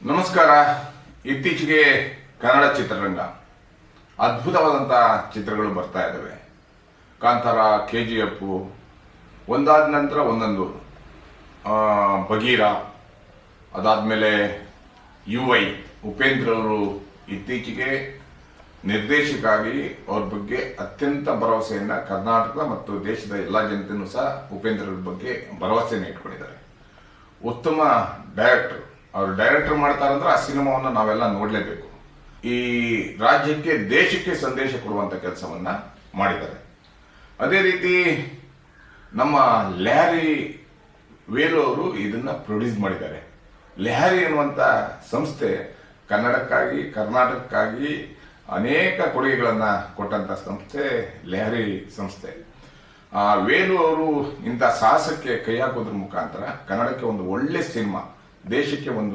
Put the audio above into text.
ನಮಸ್ಕಾರ. ಇತ್ತೀಚೆಗೆ ಕನ್ನಡ ಚಿತ್ರರಂಗ ಅದ್ಭುತವಾದಂಥ ಚಿತ್ರಗಳು ಬರ್ತಾ ಇದ್ದಾವೆ. ಕಾಂತಾರ, KGF, ಒಂದಾದ ನಂತರ ಒಂದೊಂದು, ಬಗೀರ, ಅದಾದಮೇಲೆ UI ಉಪೇಂದ್ರ ಅವರು ಇತ್ತೀಚೆಗೆ ನಿರ್ದೇಶಕಾಗಿ ಅವ್ರ ಬಗ್ಗೆ ಅತ್ಯಂತ ಭರವಸೆಯನ್ನ ಕರ್ನಾಟಕ ಮತ್ತು ದೇಶದ ಎಲ್ಲ ಜನತೆಯೂ ಸಹ ಉಪೇಂದ್ರ ಅವ್ರ ಬಗ್ಗೆ ಭರವಸೆಯನ್ನು ಇಟ್ಕೊಂಡಿದ್ದಾರೆ. ಉತ್ತಮ ಡೈರೆಕ್ಟರ್. ಅವರು ಡೈರೆಕ್ಟರ್ ಮಾಡ್ತಾರಂದ್ರೆ ಆ ಸಿನಿಮಾವನ್ನು ನಾವೆಲ್ಲ ನೋಡಲೇಬೇಕು. ಈ ರಾಜ್ಯಕ್ಕೆ, ದೇಶಕ್ಕೆ ಸಂದೇಶ ಕೊಡುವಂತ ಕೆಲಸವನ್ನ ಮಾಡಿದ್ದಾರೆ. ಅದೇ ರೀತಿ ನಮ್ಮ ಲ್ಯಾರಿ ವೇಲು ಅವರು ಇದನ್ನ ಪ್ರೊಡ್ಯೂಸ್ ಮಾಡಿದ್ದಾರೆ. ಲ್ಯಾರಿ ಎನ್ನುವಂತ ಸಂಸ್ಥೆ ಕನ್ನಡಕ್ಕಾಗಿ, ಕರ್ನಾಟಕಕ್ಕಾಗಿ ಅನೇಕ ಕೊಡುಗೆಗಳನ್ನ ಕೊಟ್ಟಂತ ಸಂಸ್ಥೆ ಲ್ಯಾರಿ ಸಂಸ್ಥೆ. ವೇಲು ಅವರು ಇಂಥ ಸಾಹಸಕ್ಕೆ ಕೈ ಹಾಕೋದ್ರ ಮುಖಾಂತರ ಕನ್ನಡಕ್ಕೆ ಒಂದು ಒಳ್ಳೆ ಸಿನಿಮಾ, ದೇಶಕ್ಕೆ ಒಂದು